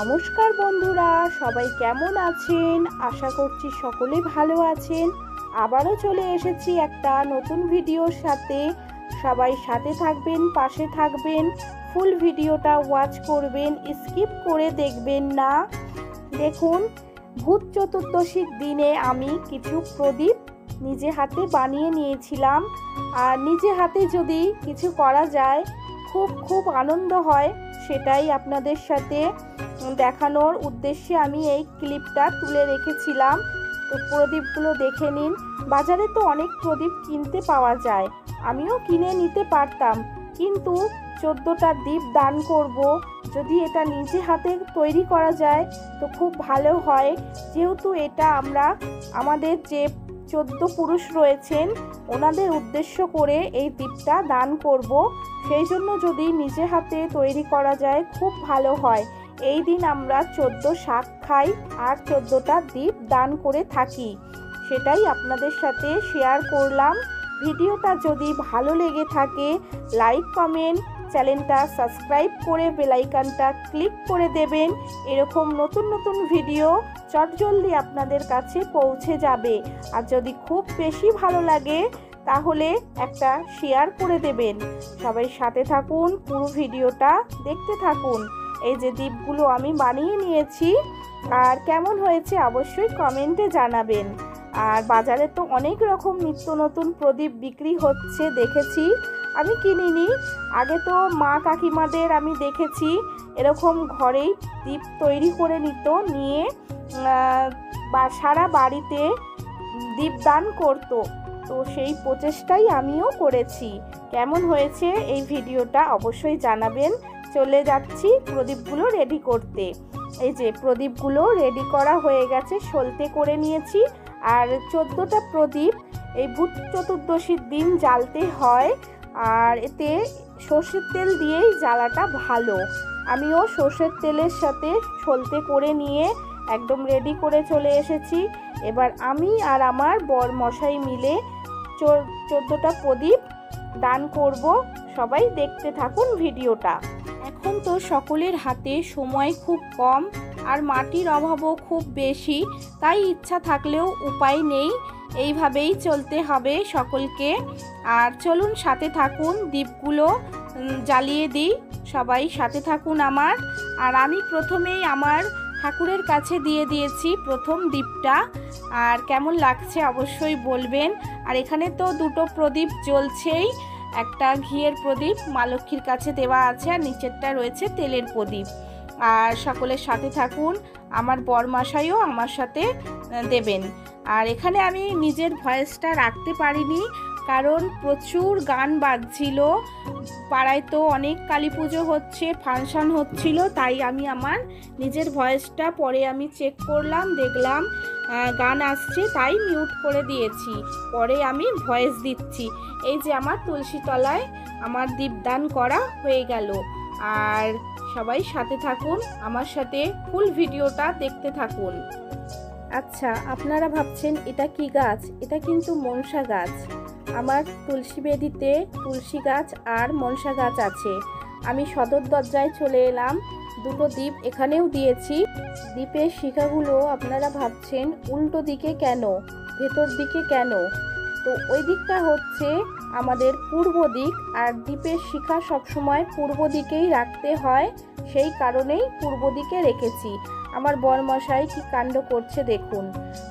নমস্কার বন্ধুরা, সবাই কেমন আছেন? আশা করছি সকলে ভালো আছেন। আবারও চলে এসেছি একটা নতুন ভিডিওর সাথে। সবাই সাথে থাকবেন, পাশে থাকবেন, ফুল ভিডিওটা ওয়াচ করবেন, স্কিপ করে দেখবেন না। দেখুন, ভূত চতুর্দশীর দিনে আমি কিছু প্রদীপ নিজে হাতে বানিয়ে নিয়েছিলাম। আর নিজে হাতে যদি কিছু করা যায় খুব আনন্দ হয়, সেটাই আপনাদের সাথে দেখানোর উদ্দেশ্যে আমি এই ক্লিপটা তুলে রেখেছিলাম। তো প্রদীপগুলো দেখে নিন। বাজারে তো অনেক প্রদীপ কিনতে পাওয়া যায়, আমিও কিনে নিতে পারতাম, কিন্তু 14টা দীপ দান করব, যদি এটা নিজে হাতে তৈরি করা যায় তো খুব ভালো হয়। যেহেতু এটা আমরা আমাদের যে 14 পুরুষ রয়েছেন ওনাদের উদ্দেশ্য করে এই দীপটা দান করব, সেই জন্য যদি নিজে হাতে তৈরি করা যায় খুব ভালো হয়। এই দিন আমরা 14 শাক খাই আর 14টা দীপ দান করে থাকি, সেটাই আপনাদের সাথে শেয়ার করলাম। ভিডিওটা যদি ভালো লেগে থাকে লাইক, কমেন্ট, চ্যানেলটা সাবস্ক্রাইব করে বেল আইকনটা ক্লিক করে দেবেন। এরকম নতুন নতুন ভিডিও চটজলদি আপনাদের কাছে পৌঁছে যাবে। আর যদি খুব বেশি ভালো লাগে তাহলে একটা শেয়ার করে দেবেন। সবাই সাথে থাকুন, পুরো ভিডিওটা দেখতে থাকুন। এই যে দীপগুলো আমি বানিয়ে নিয়েছি, আর কেমন হয়েছে অবশ্যই কমেন্টে জানাবেন। আর বাজারে তো অনেক রকম নিত্য নতুন প্রদীপ বিক্রি হচ্ছে, দেখেছি, আমি কিনিনি। আগে তো মা কাকিমাদের আমি দেখেছি এরকম ঘরেই দীপ তৈরি করে নিয়ে বা সারা বাড়িতে দীপদান করতো। তো সেই প্রচেষ্টাই আমিও করেছি। কেমন হয়েছে এই ভিডিওটা অবশ্যই জানাবেন। চলে যাচ্ছি প্রদীপগুলো রেডি করতে। এই যে প্রদীপগুলো রেডি করা হয়ে গেছে, সলতে করে নিয়েছি। আর 14টা প্রদীপ এই ভূত চতুর্দশীর দিন জ্বালতে হয়, আর এতে সর্ষের তেল দিয়েই জ্বালাটা ভালো। আমিও সর্ষের তেলের সাথে সলতে করে নিয়ে একদম রেডি করে চলে এসেছি। এবার আমি আর আমার বর মশাই মিলে 14টা প্রদীপ দান করব। সবাই দেখতে থাকুন ভিডিওটা। এখন তো সকলের হাতে সময় খুব কম আর মাটির অভাবও খুব বেশি, তাই ইচ্ছা থাকলেও উপায় নেই, এইভাবেই চলতে হবে সকলকে। আর চলুন সাথে থাকুন, দীপগুলো জ্বালিয়ে দিই। সবাই সাথে থাকুন আমার। আর আমি প্রথমেই আমার ঠাকুরের কাছে দিয়ে দিয়েছি প্রথম দীপটা। আর কেমন লাগছে অবশ্যই বলবেন। আর এখানে তো দুটো প্রদীপ জ্বলছেই, একটা ঘিয়ের প্রদীপ মা লক্ষ্মীর কাছে দেওয়া আছে, আর নিচেরটা রয়েছে তেলের প্রদীপ। আর সকলের সাথে থাকুন, আমার বরমশাইও আমার সাথে দেবেন। আর এখানে আমি নিজের ভয়েসটা রাখতে পারিনি, কারণ প্রচুর গান বাজছিল। পাড়ায় তো অনেক কালী পুজো হচ্ছে, ফাংশন হচ্ছিল, তাই আমি আমার নিজের ভয়েসটা পরে আমি চেক করলাম, দেখলাম গান আসছে, তাই মিউট করে দিয়েছি। পরে আমি ভয়েস দিচ্ছি। এই যে আমার তুলসী তলায় আমার দীপদান করা হয়ে গেল। আর সবাই সাথে থাকুন, আমার সাথে ফুল ভিডিওটা দেখতে থাকুন। আচ্ছা, আপনারা ভাবছেন এটা কি গাছ? এটা কিন্তু মনসা গাছ। আমার তুলসী বেদিতে তুলসী গাছ আর মনসা গাছ আছে। আমি সদর দরজায় চলে এলাম, দুটো দ্বীপ এখানেও দিয়েছি। দ্বীপের শিখাগুলো আপনারা ভাবছেন উল্টো দিকে কেন, ভেতর দিকে কেন? তো ওই দিকটা হচ্ছে আমাদের পূর্ব দিক, আর দ্বীপের শিখা সবসময় পূর্ব দিকেই রাখতে হয়, সেই কারণেই পূর্ব দিকে রেখেছি। আমার বরমশাই কি কাণ্ড করছে দেখুন।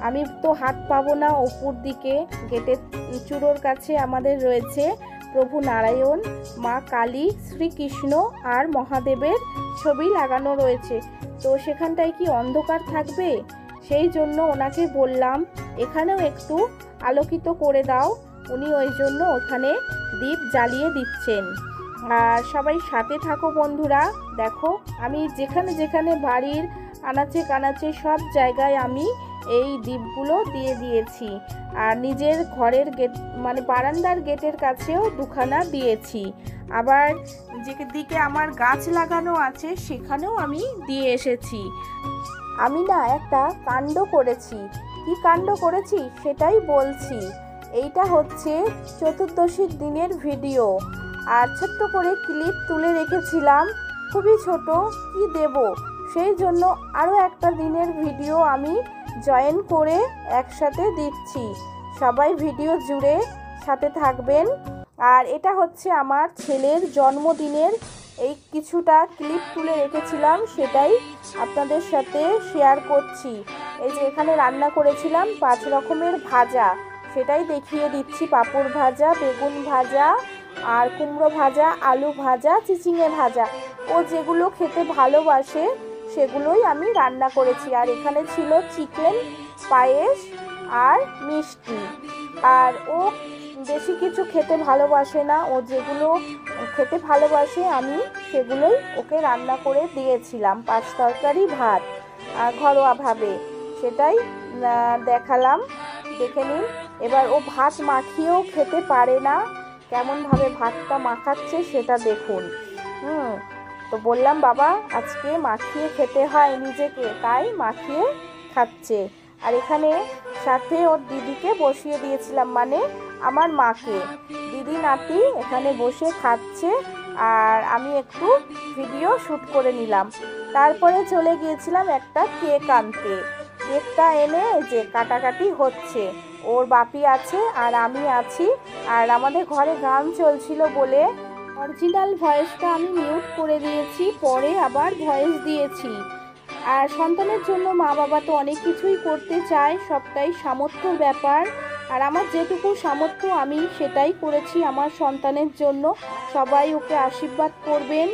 আমি তো হাত পাবো না, অপুর দিকে গেটের চূড়োর কাছে আমাদের রয়েছে প্রভু নারায়ণ, মা কালী, শ্রীকৃষ্ণ আর মহাদেবের ছবি লাগানো রয়েছে। তো সেখানটায় কি অন্ধকার থাকবে? সেই জন্য ওনাকে বললাম এখানেও একটু আলোকিত করে দাও। উনি ওই জন্য ওখানে দীপ জ্বালিয়ে দিচ্ছেন। আর সবাই সাথে থাকো বন্ধুরা। দেখো, আমি যেখানে যেখানে বাড়ির আনাচে কানাচে সব জায়গায় আমি এই দীপগুলো দিয়ে দিয়েছি। আর নিজের ঘরের গেট মানে বারান্দার গেটের কাছেও দুখানা দিয়েছি। আবার যেদিকে আমার গাছ লাগানো আছে সেখানেও আমি দিয়ে এসেছি। আমি না একটা কাণ্ড করেছি। কি কাণ্ড করেছি সেটাই বলছি। এইটা হচ্ছে চতুর্দশীর দিনের ভিডিও, আর ছোট্ট করে ক্লিপ তুলে রেখেছিলাম, খুবই ছোট। কি দেব, সেই জন্য আরও একটা দিনের ভিডিও আমি জয়েন করে একসাথে দিচ্ছি। সবাই ভিডিও জুড়ে সাথে থাকবেন। আর এটা হচ্ছে আমার ছেলের জন্মদিনের এই কিছুটা ক্লিপ তুলে রেখেছিলাম, সেটাই আপনাদের সাথে শেয়ার করছি। এই যে এখানে রান্না করেছিলাম 5 রকমের ভাজা, সেটাই দেখিয়ে দিচ্ছি। পাঁপড় ভাজা, বেগুন ভাজা, আর কুমড়ো ভাজা, আলু ভাজা, চিচিঙে ভাজা। ও যেগুলো খেতে ভালোবাসে সেগুলোই আমি রান্না করেছি। আর এখানে ছিল চিকেন, পায়েস আর মিষ্টি। আর ও বেশি কিছু খেতে ভালোবাসে না, ও যেগুলো খেতে ভালোবাসে আমি সেগুলোই ওকে রান্না করে দিয়েছিলাম। 5 তরকারি ভাত ঘরোয়াভাবে, সেটাই দেখালাম, দেখে নিন। এবার ও ভাত মাখিয়েও খেতে পারে না, কেমনভাবে ভাতটা মাখাচ্ছে সেটা দেখুন। তো বললাম বাবা আজকে মাখিয়ে খেতে হয় নিজেকে, তাই মাখিয়ে খাচ্ছে। আর এখানে সাথে ওর দিদিকে বসিয়ে দিয়েছিলাম, মানে আমার মাকে। দিদি নাতি এখানে বসে খাচ্ছে আর আমি একটু ভিডিও শ্যুট করে নিলাম। তারপরে চলে গিয়েছিলাম একটা কেক আনতে। কেকটা এনে যে কাটাকাটি হচ্ছে, ওর বাপি আছে আর আমি আছি। আর আমাদের ঘরে গান চলছিল বলে অরিজিনাল ভয়েসটা আমি মিউট করে দিয়েছি, পরে আবার ভয়েস দিয়েছি। আর সন্তানের জন্য মা বাবা তো অনেক কিছুই করতে চায়, সবটাই সামর্থ্যর ব্যাপার। আর আমার যেটুকু সামর্থ্য আমি সেটাই করেছি আমার সন্তানের জন্য। সবাই ওকে আশীর্বাদ করবেন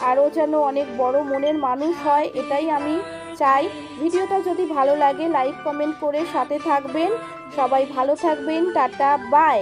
আর ও যেন অনেক বড় মনের মানুষ হয়, এটাই আমি চাই। ভিডিওটা যদি ভালো লাগে লাইক কমেন্ট করে সাথে থাকবেন। সবাই ভালো থাকবেন, টাটা, বাই।